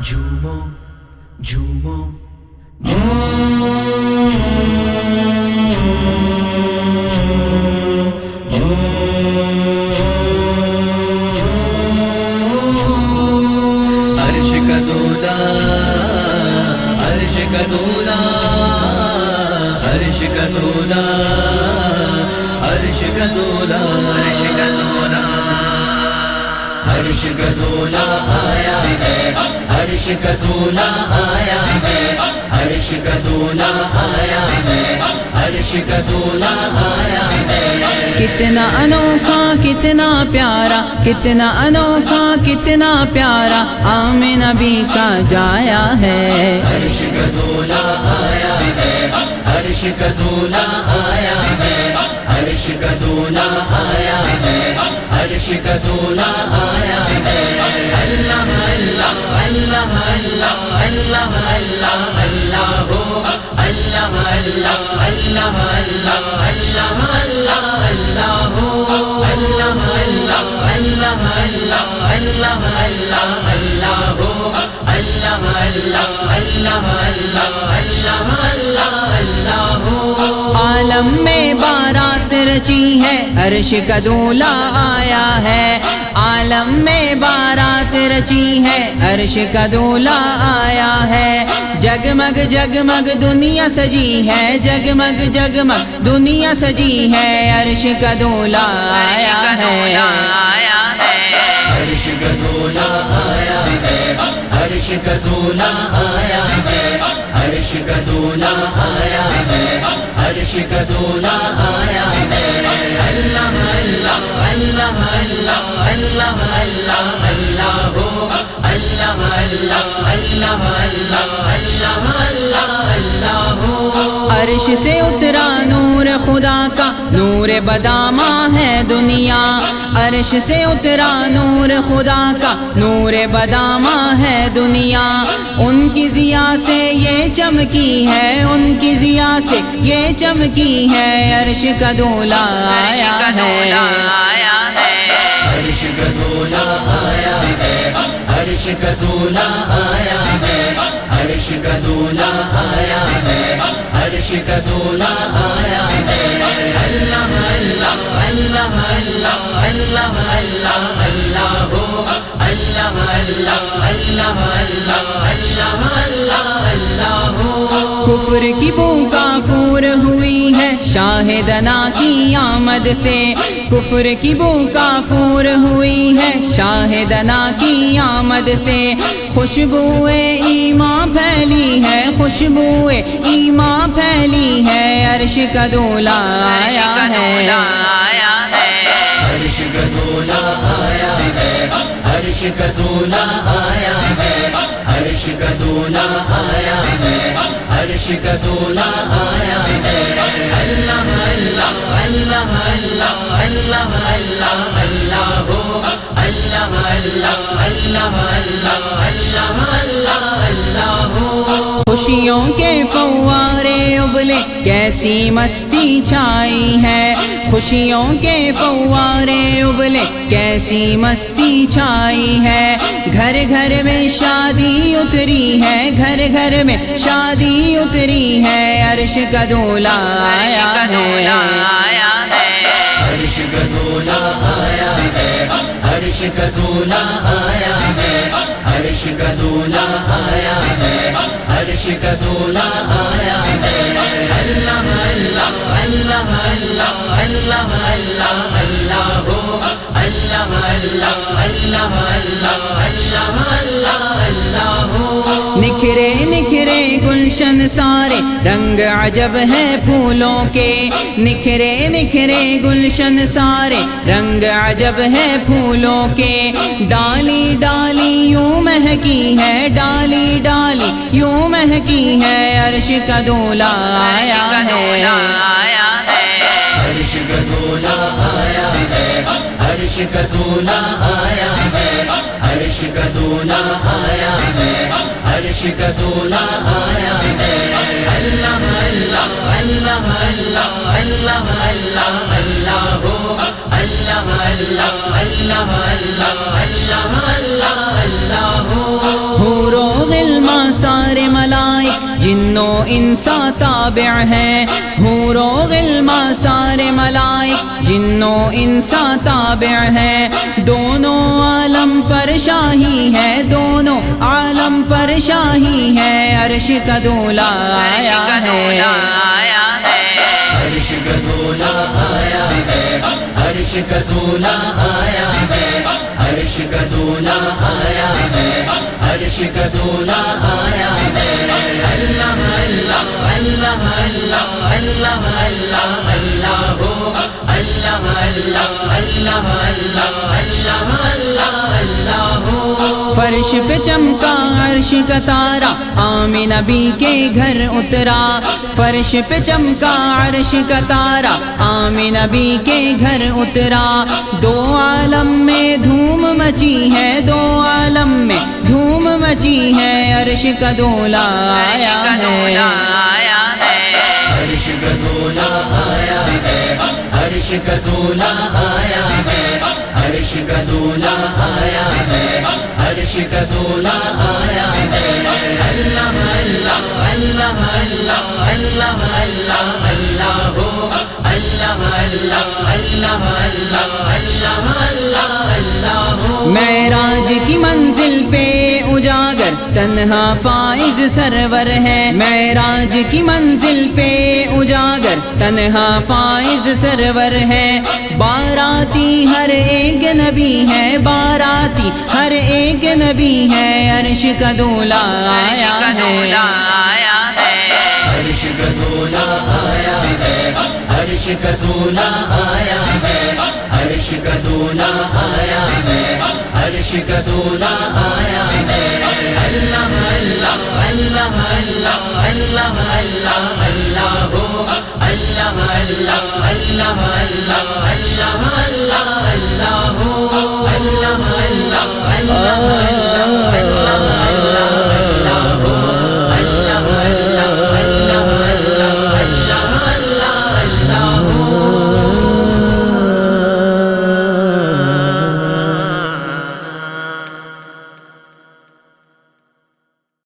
جھومو جھومو عرش کا دولا عرش کا دولا عرش کا دولا عرش کا دولا عرش کا دولا آیا ہے عرش کا دولا آیا ہے عرش کا دولا آیا ہے عرش کا دولا آیا ہے کتنا انوکھا کتنا پیارا کتنا انوکھا کتنا پیارا آمن نبی کا جایا ہے عرش کا دولا آیا ہے عرش کا دولا آیا ہے عرش کا دولا آیا ہے عرش کا دولا آیا ہے اللہ اللہ اللہ اللہ اللہ اللہ اللہ ہو اللہ اللہ اللہ اللہ اللہ اللہ اللہ ہو اللہ اللہ اللہ اللہ اللہ اللہ اللہ ہو اللہ اللہ اللہ اللہ اللہ اللہ اللہ ہو عالم میں بارات رچی ہے عرش کا دولا آیا ہے عالم میں بارات رچی ہے عرش کا دولا آیا ہے جگمگ جگمگ دنیا سجی ہے جگمگ جگمگ دنیا سجی ہے عرش کا دولا آیا ہے عرش کا دولا آیا ہے عرش کا دولا آیا ہے عرش کا دولا آیا ہے عرش کا دولا آیا ہے اللہ اللہ اللہ اللہ اللہ اللہ اللہ ہو اللہ اللہ اللہ اللہ اللہ اللہ اللہ ہو عرش سے اترا نور خدا کا نور بدامہ ہے دنیا عرش سے اترا نور خدا کا نور بدامہ ہے دنیا ان کی ضیا سے یہ چمکی ہے ان کی ضیا سے یہ چمکی ہے عرش کا دولا آیا ہے عرش کا دولا آیا ہے عرش کا دولا آیا ہے عرش کا دولا آیا ہے عرش کا دولا آیا ہے اللہ اللہ اللہ اللہ اللہ اللہ اللہ ہو اللہ اللہ اللہ اللہ اللہ اللہ اللہ ہو کفر کی بو کافور ہوئی ہے شاہدنا کی آمد سے کفر کی بو کافور ہوئی ہے شاہدنا کی آمد سے خوشبوئے ایمان پھیلی ہے خوشبوئے ایمان پھیلی ہے عرش کا دولا آیا ہے عرش کا دولا آیا ہے عرش کا دولا آیا ہے عرش کا دولا آیا ہے عرش کا دولا آیا ہے اللہ اللہ اللہ اللہ اللہ اللہ اللہ ہو اللہ اللہ اللہ اللہ اللہ اللہ اللہ ہو خوشیوں کے فوارے ابلے کیسی مستی چھائی ہے خوشیوں کے فوارے ابلے کیسی مستی چھائی ہے گھر گھر میں شادی اتری ہے گھر گھر میں شادی اتری ہے عرش کا دولا آیا ہے عرش کا دولا آیا ہے عرش کا دولا آیا ہے عرش کا دولا آیا ہے عرش کا دولا آیا ہے اللہ اللہ اللہ اللہ اللہ اللہ اللہ ہو اللہ اللہ اللہ اللہ اللہ اللہ اللہ ہو نکھرے نکھرے گلشن سارے رنگ عجب ہے پھولوں کے نکھرے نکھرے گلشن سارے رنگ عجب ہے پھولوں کے ڈالی ڈالی یوں مہکی ہے ڈالی ڈالی یوں مہکی ہے عرش کا دولا آیا ہے عرش کا دولا آیا ہے عرش کا دولا آیا ہے، عرش کا دولا آیا ہے، عرش کا دولا آیا ہے۔ اللہ اللہ اللہ اللہ اللہ اللہ اللہ ہو، اللہ اللہ اللہ اللہ اللہ اللہ اللہ ہو۔ حور و غلمان سارے ملائک جنو انسا تابع ہیں، حور و غلمان سارے ملائک جنو انسا تابع ہیں، دونوں عالم پر شاہی ہے، دونوں عالم پر شاہی ہے، عرش کا دولا آیا ہے۔ عرش کا دولا آیا ہے، عرش کا دولا آیا ہے، عرش کا دولا آیا ہے، عرش کا دولا آیا ہے۔ اللہ اللہ اللہ اللہ اللہ اللہ اللہ ہو، اللہ اللہ اللہ اللہ اللہ اللہ اللہ ہو۔ فرش پہ چمکا عرش کا تارا، آمین نبی کے گھر اترا، فرش پہ چمکا عرش کا تارا، آمین نبی کے گھر اترا، دو عالم میں دھوم مچی ہے، دو عالم میں دھوم مچی ہے، عرش کا دولا آیا ہے۔ عرش کا دولا آیا ہے، عرش کا دولا آیا ہے، عرش کا دولا آیا ہے، عرش کا دولا آیا ہے۔ اللہ اللہ اللہ اللہ اللہ اللہ اللہ ہو، اللہ اللہ اللہ اللہ اللہ اللہ اللہ ہو۔ معراج کی منزل پہ اجاگر تنہا فائز سرور ہے، معراج کی منزل پہ اجاگر تنہا فائز سرور ہے، باراتی ہر ایک نبی ہے، باراتی ہر ایک نبی ہے، عرش کا دولا آیا ہے۔ عرش کا دولا آیا ہے، عرش کا دولا آیا ہے، عرش کا دولا آیا ہے، عرش کا دولا آیا ہے۔ اللہ اللہ اللہ اللہ اللہ اللہ اللہ ہو، اللہ اللہ اللہ اللہ اللہ اللہ اللہ ہو، اللہ اللہ اللہ